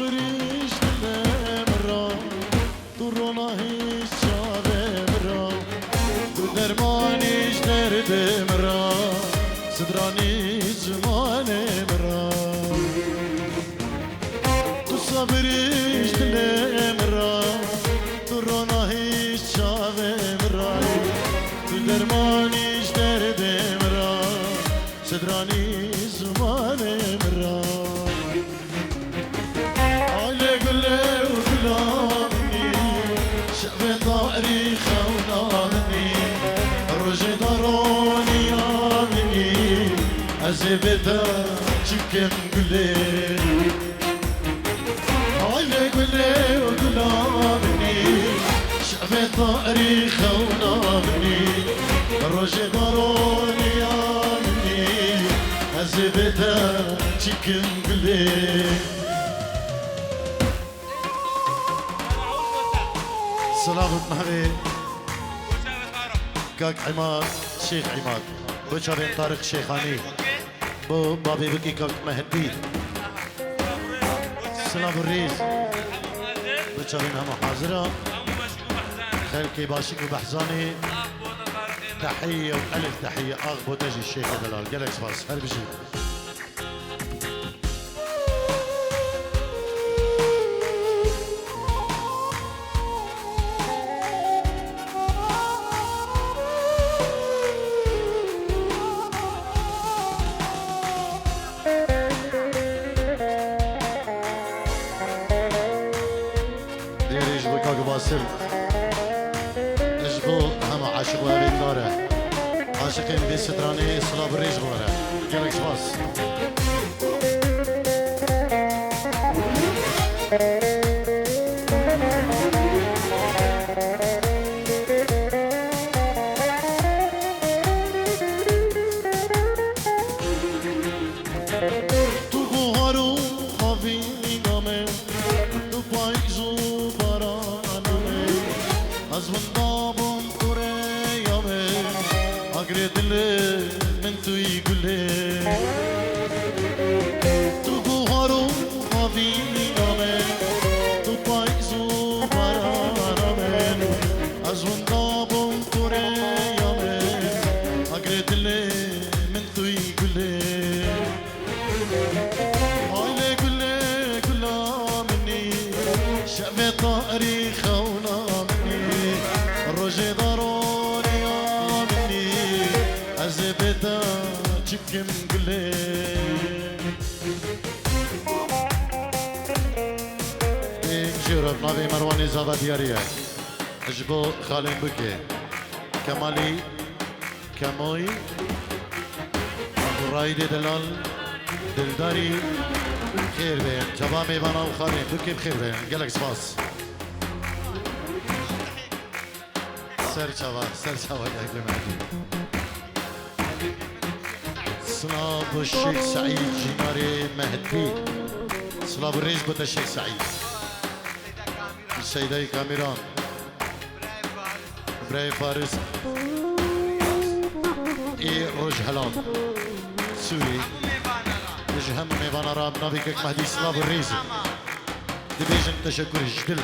صبریش دلم را تو روناهیش شادم را تو درمانیش دردم را صدرانی زمانم را تو صبریش دلم را تو روناهیش شادم را تو درمانیش دردم را صدرانی زمانم را زبده چکم گله على گله و گلابنی شعب تاریخ و نامنی روز دارونی آمنی زبده چکم گله سلام محمد كاك عماد شيخ عماد بشرين طارق شيخاني بو بابي بكي كاك مهدي سلام الريز بشرين هم حاضرة خلكي باشك وبحزاني تحية وألف تحية أغبو تجي الشيخ دلال قالك سباس هل بجي اجبو هم عاشق وابين داره عاشقين بي ستراني صلاب الريج غوره جالك سباس تو بوهارو خوابی نامه تو پایزو از وندابم قريامي أقرد لي من توي قولي تو بوهارو خوابي نامي تو بايزو برانامي از وندابم قريامي أقرد لي من توي قولي هاي قولي قولا مني شعب تاريخ روجي ضروري آمني أزبدا چكم قلي جرب نبي مرواني زادا دياريه اجبو خالين بكي كمالي كموي رايد دلال دلداري خير بين جبامي بنا وخالين بكي بخير بين قالك سباس سر چوا قبل مهدي صلاب الشيخ سعيد جناري مهدي صلاب الريج بوتا الشيخ سعيد السيدة كاميران براي فارس اي روج هلان سوري وجهم ميبان راب نابيكك مهدي صلاب الريج دبيجن تشكر جدل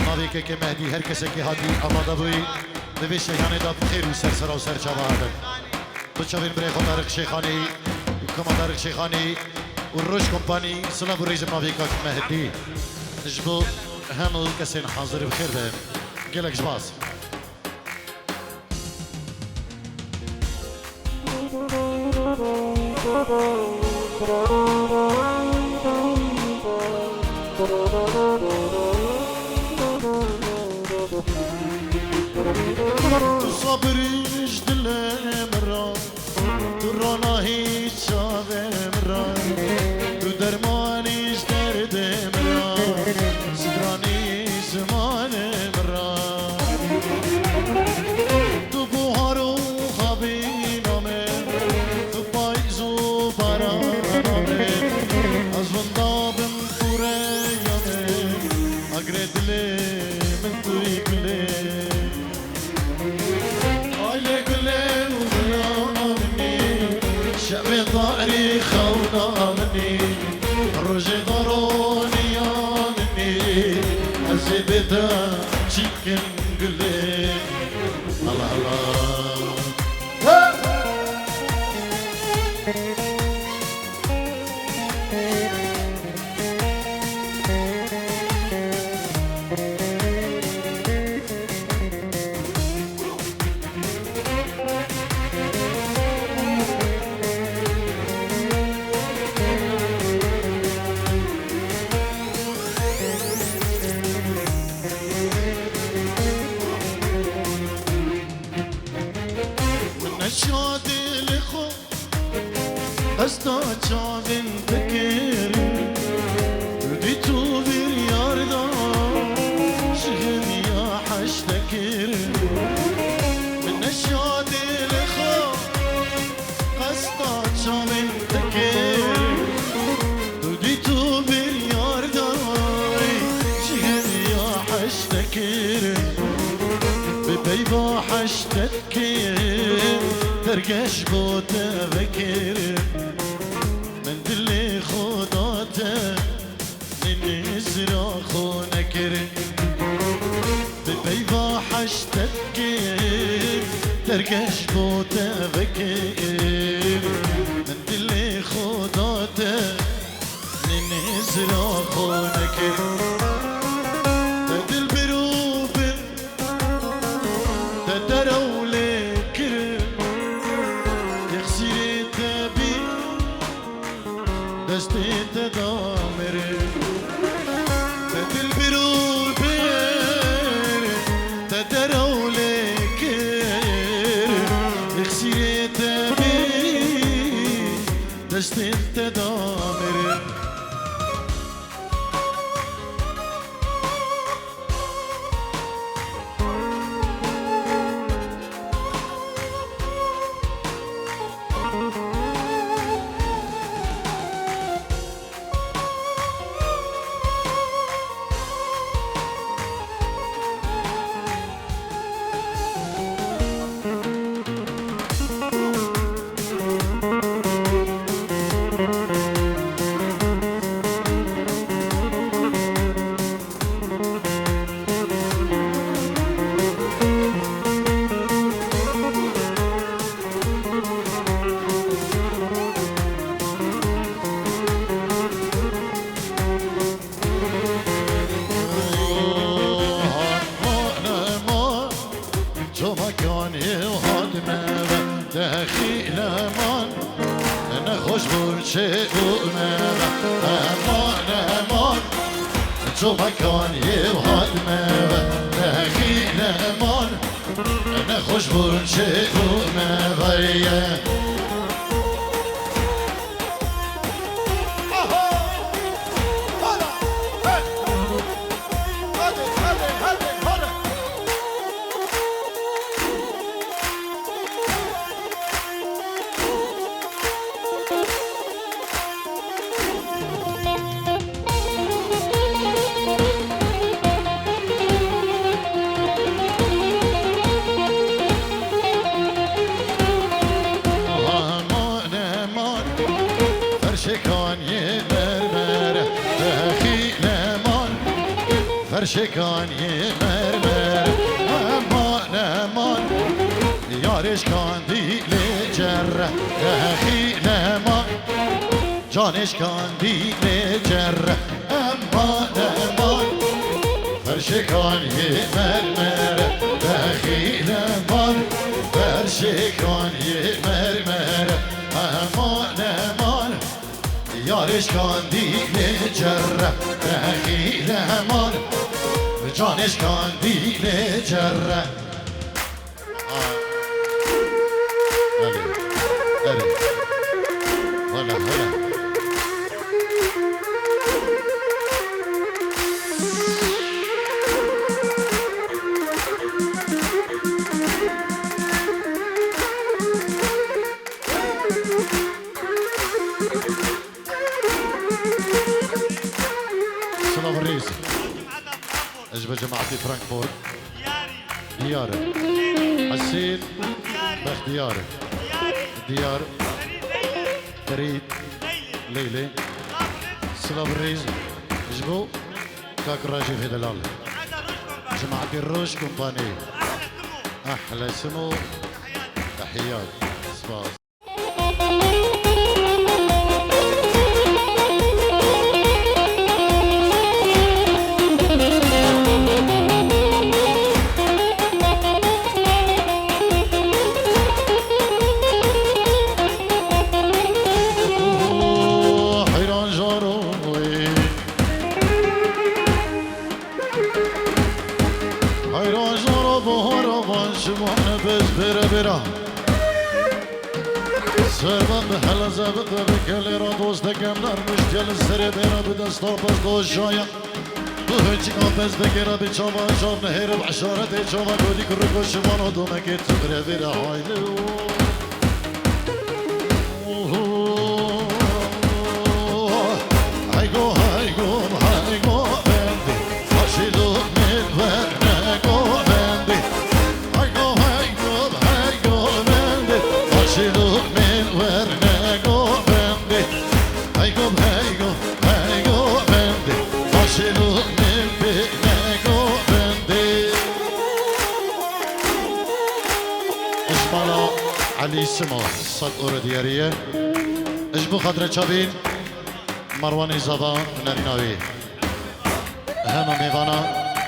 نابيكك مهدي هركسك هادي امادا بوي دبي شيخاني داب خير وسرسرة وسرچاوا هذا بتشافين بري طارق شيخاني وكما طارق شيخاني والروش كومباني صلاب الريج نافيكاك مهدي نجبو هم كسين حاضر بخير بهم قالك جباس تو صبریش دلم را تو روناهیش شادم را تو درمانیش دردم را صدرانیش زمانم را تو بوهارو خوابی نامه تو پایزو برانامه از وندابم قريامه اقرد لي من توی گله شعب تاريخ ونامني روجي ضروني دا چیکن گلی الله الله Hasta çavin tekir Di tu bir yarda Şihin ya haş tekir Min eşyadi lekha Hasta çavin tekir Di tu bir yarda Şihin ya haş tekir Bebeyba haş tekir Tergeş bu tevekir تركش بو تفكير من دلي خداته ننزل خونكر تدل بروبن تدرولي كر يخسري تبي دستي تدامر تدل بروبن تدرولي دست انت دامره تو مکان یه حادمه و نخیل من نخوش بون چه اومه ویه فرشکان یه مرمر امان امان یارش کان دیل جره خیل امان جانش کان دیل جره امان امان فرشکان یه مرمر خیل امان فرشکان یه مرمر امان امان یارش کان دیل جره خیل امان جانش کان دیل جره هلا هلا سلام الرئيس اجب جماعتي فرانكفورت ديارة حسين باختيارة ديار فريد ليلى سلام الرئيس اجبو كاك راجي في دلال جماعة الروش كومباني أحلى سمو تحيات سباس سربان به حل زبط و بکلی را دوست کمدار مشکل سر بیرا به دستا پس دوست شاید دو هیچی کافز بگیره به چاوا شاب نهیر و عشارت چاوا گودی کرگو شمان و دومکی تبره بیره هایلو هایگو هایگو هایگو بندی هاشیلو میلور نگو بندی هایگو هایگو هایگو بندی هاشیلو علي سمو صد أورديارية اجبو خضرة شابين مروان زبا نريناوي هما ميفانا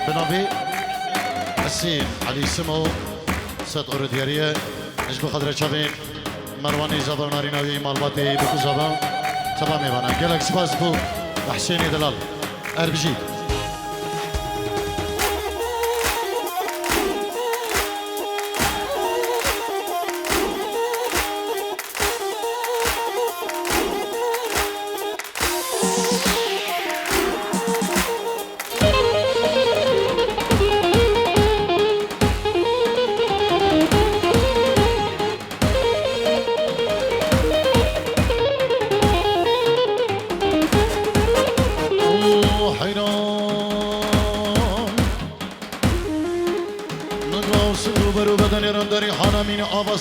بنابي حسين علي سمو صد أورديارية اجبو خضرة شابين مروان زبا نريناوي مالباتي بكو زبا تبا ميفانا قالك سباس بو حسيني دلال أربجي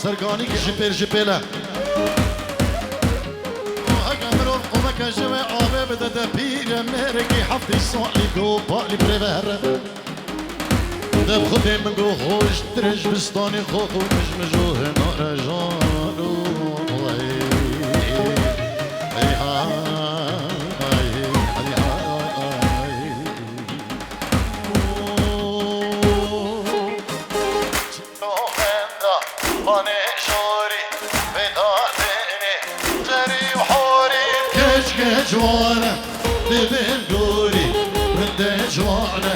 سرگانی کشی پر جپله اگر قومک جوه آبه بده ده پیر مرگی حفتی سالی گو بالی پرور ده خودی من گو خوش درج بستانی خو مجمجوه نار جانو جوانا لبن قوري من جوانا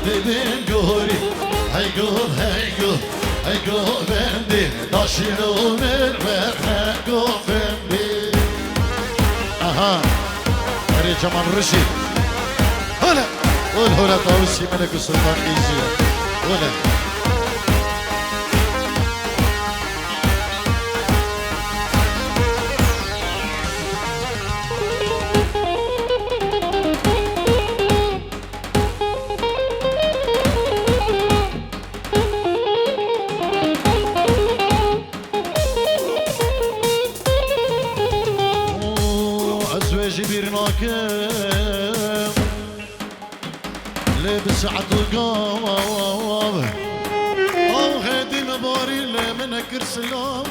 لبن قوري هيقول هيقول هيقول بندي داشينو من هيقول بندي اها هري جمال رشيد هلا قول هلا طاوسي ملك السلطان ايزي هلا لبسعة القوم أو خدم باري من كرسلام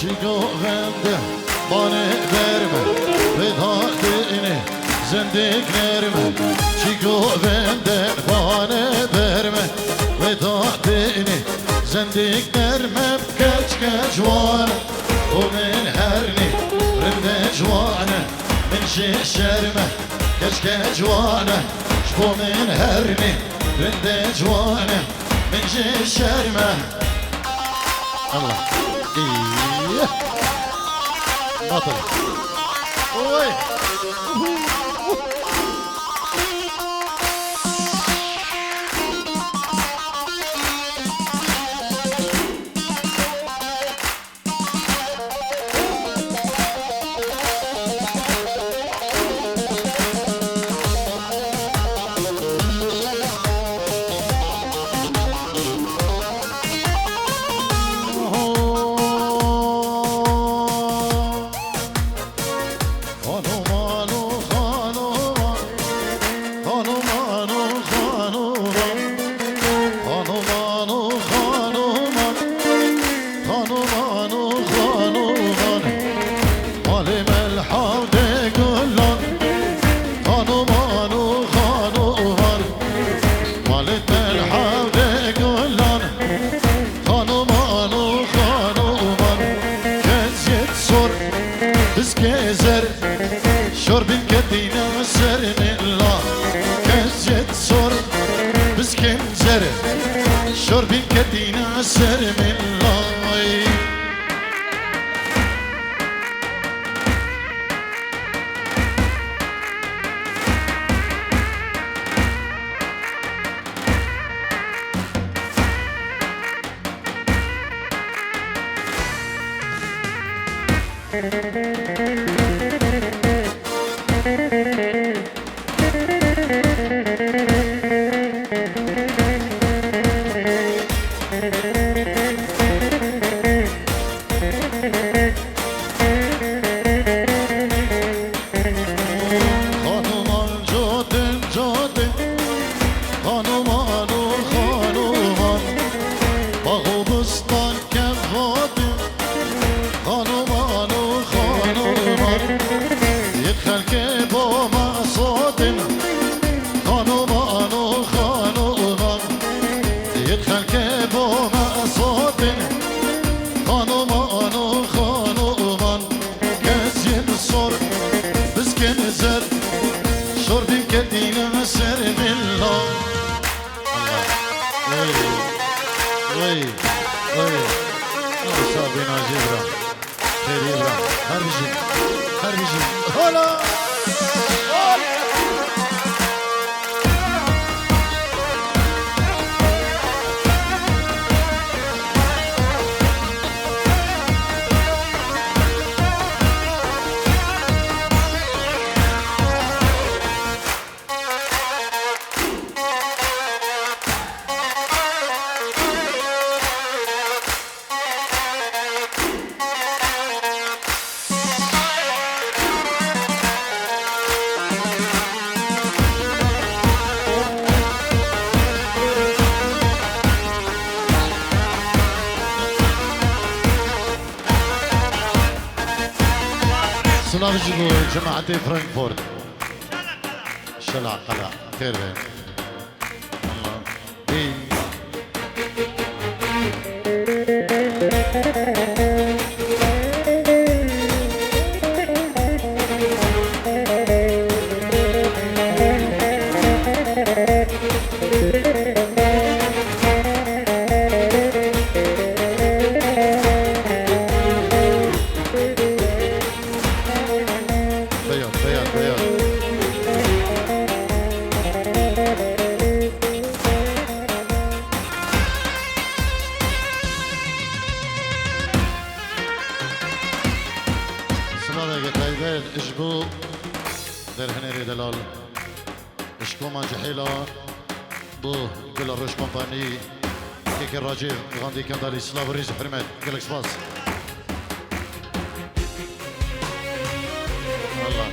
چیکو غنده بانه برمه بدادینه زندگی نرمه چیکو غنده بانه برمه بدادینه زندگی نرمه کچ کچوانه ومن هرني رمنا جوانا من شرمه كش كجوانا شبو من هرني رمنا جوانا من شرمه الله ايه بطل اوي شربي كدينا سر من الله نرجو جماعة فرانكفورت شلع قلع خير بين غاندي كان داري سلاف الريز حرمات قالك سباس والله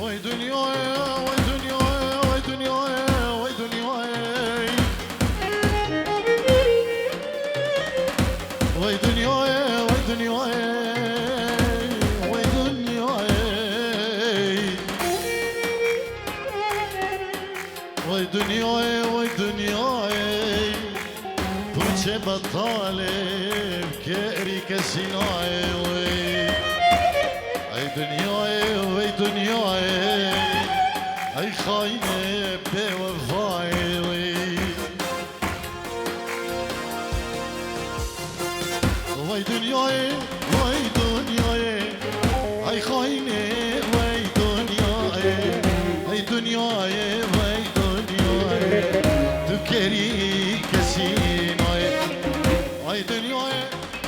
وي دنيا وي دنيا وي دنيا وي دنيا وي دنيا وي دنيا بطالب كأري كسيناي وي اي دنياي وي دنياي اي خاينة بوفاي وي وي دنياي وي دنياي اي خاينة وي دنياي اي دنياي وي دنياي تكري كسيناي اي دنياي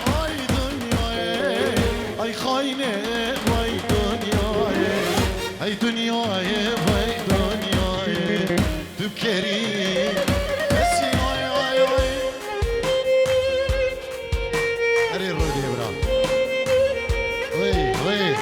اي دنياي اي خاينة وي دنياي اي دنياي وي دنياي تبكري بسي اي اي اي اري الرودي برا وي وي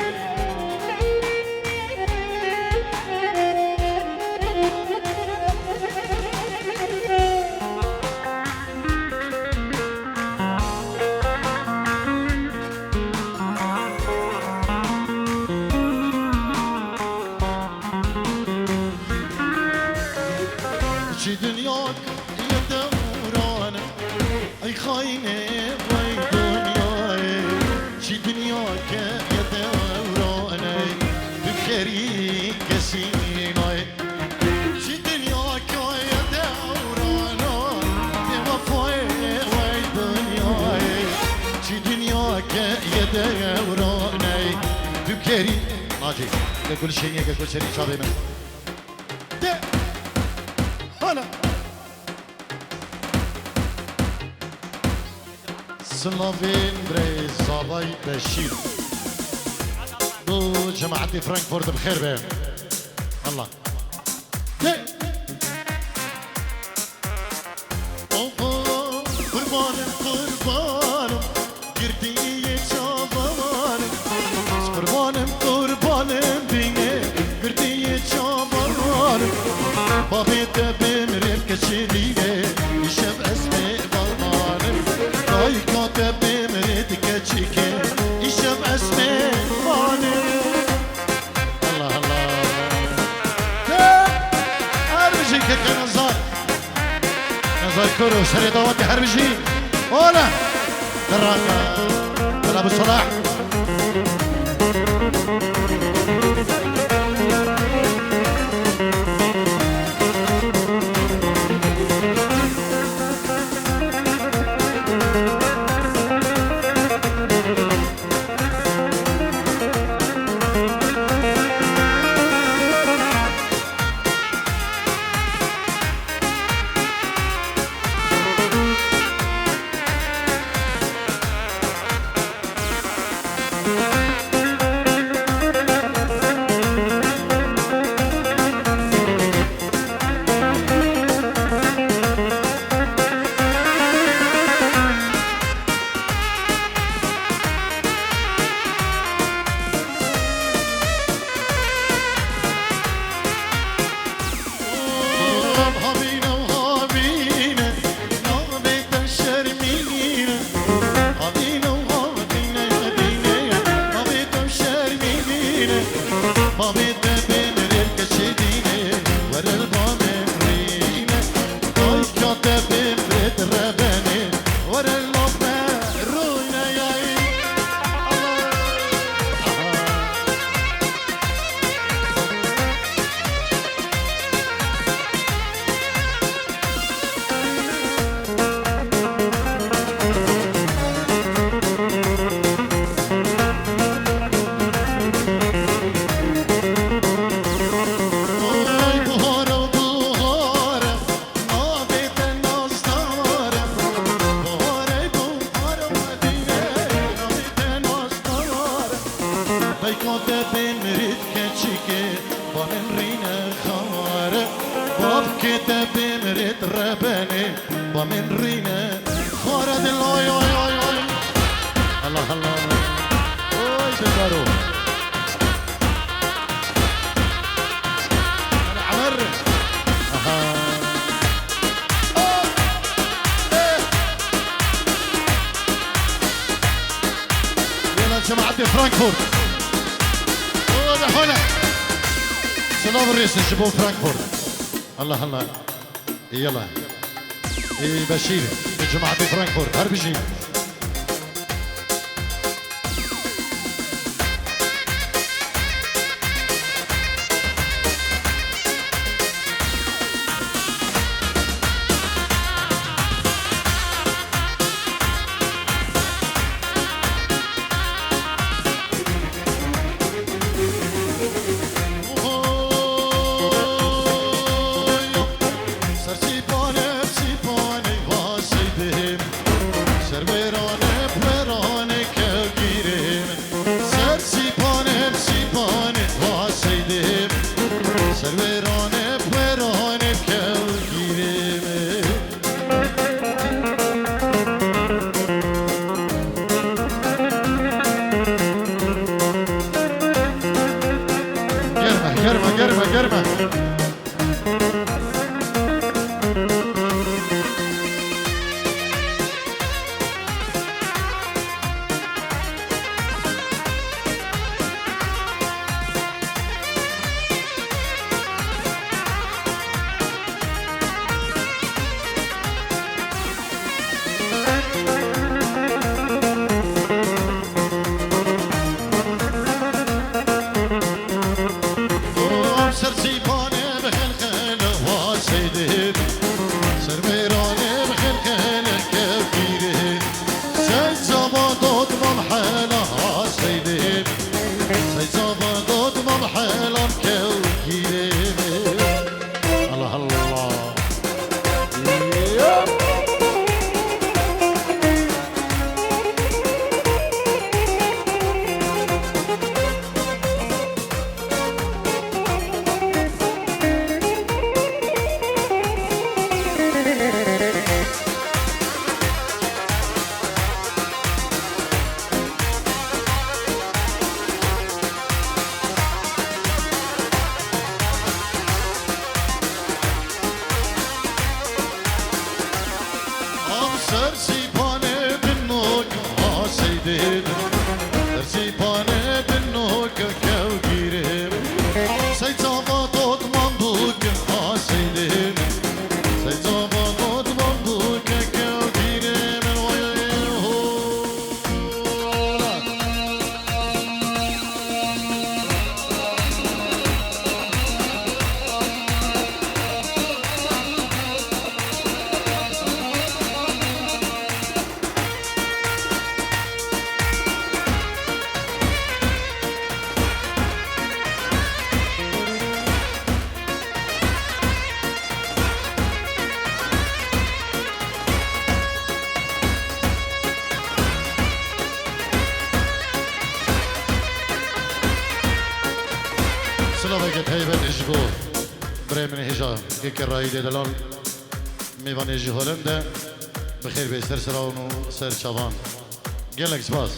يدي وروني بكيري ناجي كل شيء كل شيء شابي من ده هلا سلافين بريز صابي بشير دو جماعتي فرانكفورت بخير بهم الله ده قربانم قربانم گردی چاوانم قربانم قربانم بینه گردی چاوانم بابی دبیمرم کچلیه ایشم اسم بالمانم دای کات بیمرد کچیکه ایشم اسم بالمانم الله الله هر بجی که نظر نظر کرو سری دواتی هر بجی اولا دراكة دل ابو صلاح ومن رينا خورد الله الله الله اوي بكارو انا عمر اها يلا جماعة فرانكفورت واضح هنا سلام الرئيس الشباب فرانكفورت الله الله يلا بشير جماعة فرانكفورت هربجي Server بقت هيبة إجبور بريمن هجا كيك الرايدة دلال ميوان يجي هولندا بخير بيستر سراونو سر شابان جالك سباس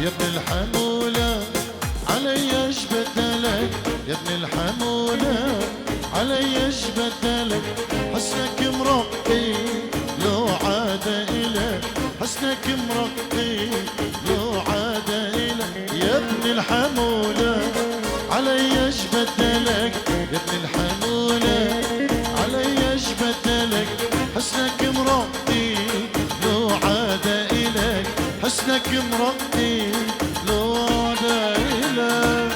يا ابن الحمولة علي ايش بدلك يا ابن الحمولة علي ايش بدلك حسنك مرقي لو عاد إلك حسنك مرقي لو عاد إلك يا ابن الحمولة علي ايش بدلك يا ابن الحمولة علي ايش بدلك حسنك مرقي لو عاد إلك حسنك مرقي لو عاد إلك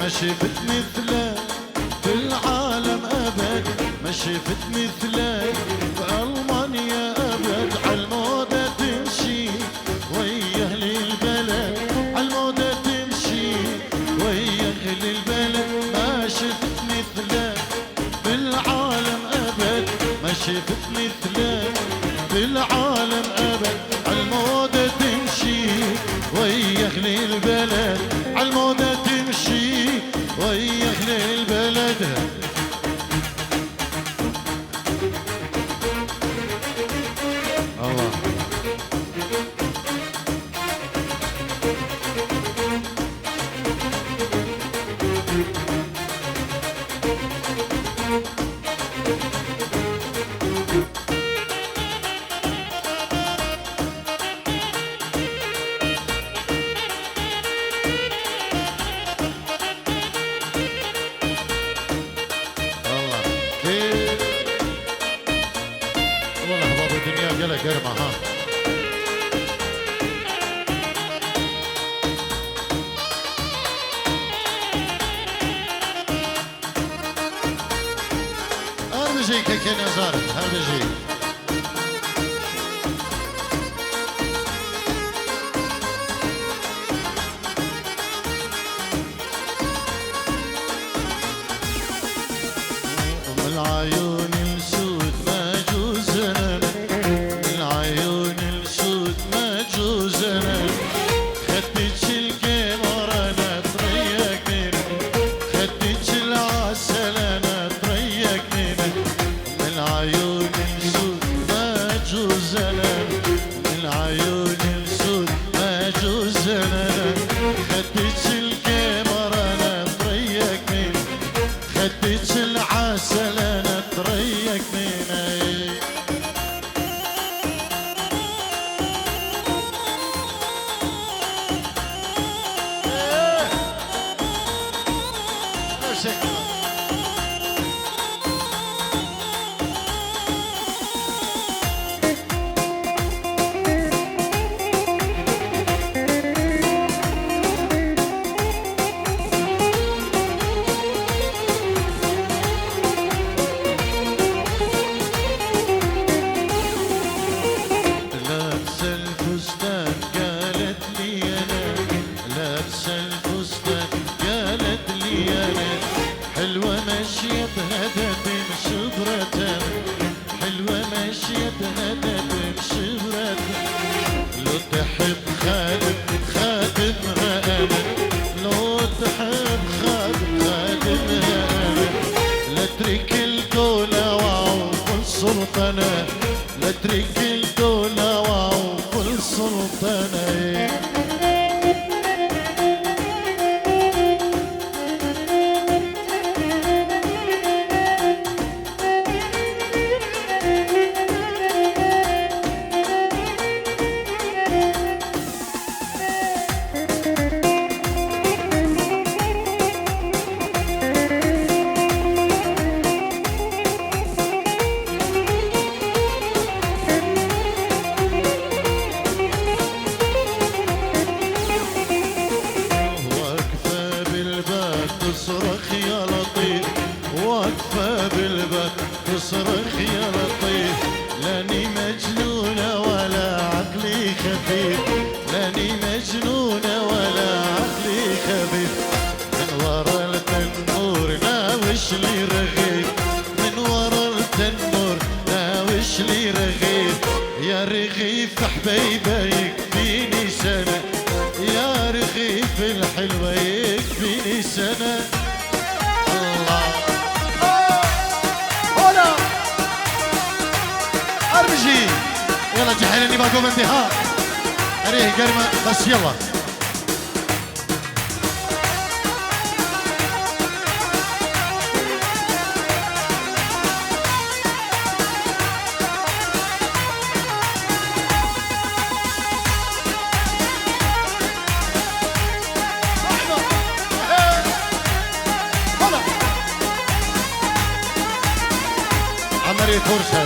ما شفت مثلك بالعالم أبد ما شفت مثلك بألمانيا أبد عالمودة تمشي ويا أهل البلد عالمودة تمشي ويا أهل البلد ما شفت مثلك بالعالم أبد ما شفت مثلك بالعالم أبد عالمودة تمشي ويا أهل البلد عالمودة تمشي ويا أهل البلد الله يلا قرمة ها هربجي كيكي نزار هربجي العيون السود ما جوزنا العيون السود ما جوزنا خدتش القمر انا تريق منك خدتش العسل انا تريق منك العيون السود ما جوزنا العيون السود ما جوزنا خدتش القمر انا تريق منك خدتش العسل انا تريق منك حلوة ماشية بهدف بشبرتها حلوة ماشية بهدف بشبرتها لو تحب خادمها أنا لو تحب خادمها أنا لا ترك الدولة وعوف السلطنة لا ترك الدولة وعوف السلطنة واصرخ يا لطيف لاني مجنونة ولا عقلي خفيف لاني مجنونة ولا عقلي خفيف من ورا التنور ناوش لي رغيف من ورا التنور ناوش لي رغيف يا رغيف حبيبه يكفيني سنة يا رغيف الحلوة يكفيني سنة الله هنا ارمجي يلا جحيلني باقوم انتهاء اريه قرمة بس يلا عمري فرصة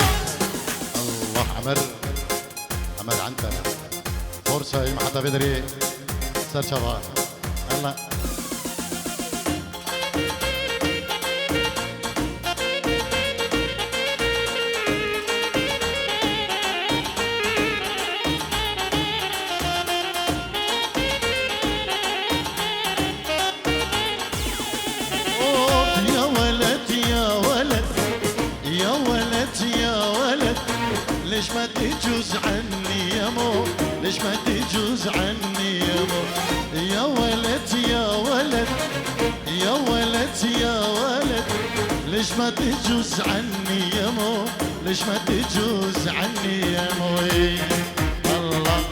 الله عمر عنتنا فرصة ما حدا بيدري صار شباب الله يا ولد يا ولد يا ولد يا ولد ليش ما تجوز عني يا مو ليش ما تجوز عني يا مو يا ولد يا ولد يا ولد يا ولد ليش ما تجوز عني يا مو ليش ما تجوز عني يا مو الله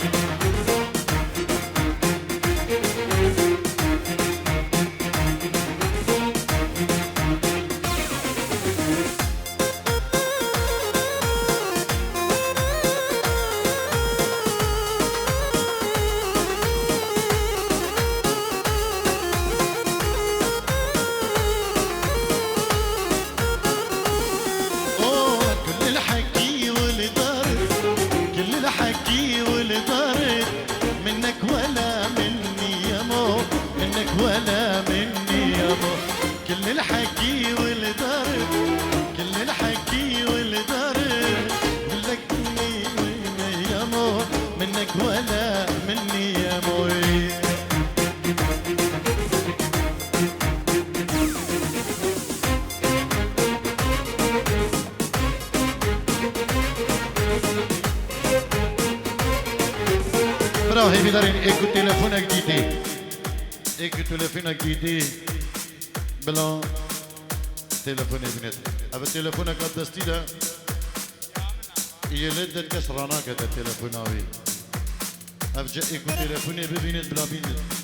الحكي والضرب منك ولا مني يا مو منك ولا مني يا مو كل الحكي والضرب كل الحكي والضرب لك مني يا مو منك ولا مني يا مو برافو هي بدارين ايكو تليفونك جديد ايكو تليفونك جديد بلا تليفوني بنت ابى تليفونك قدستي ده يلد كسراناك هذا التليفون هاوي ابجا ايكو تليفوني ببنت بلا بنت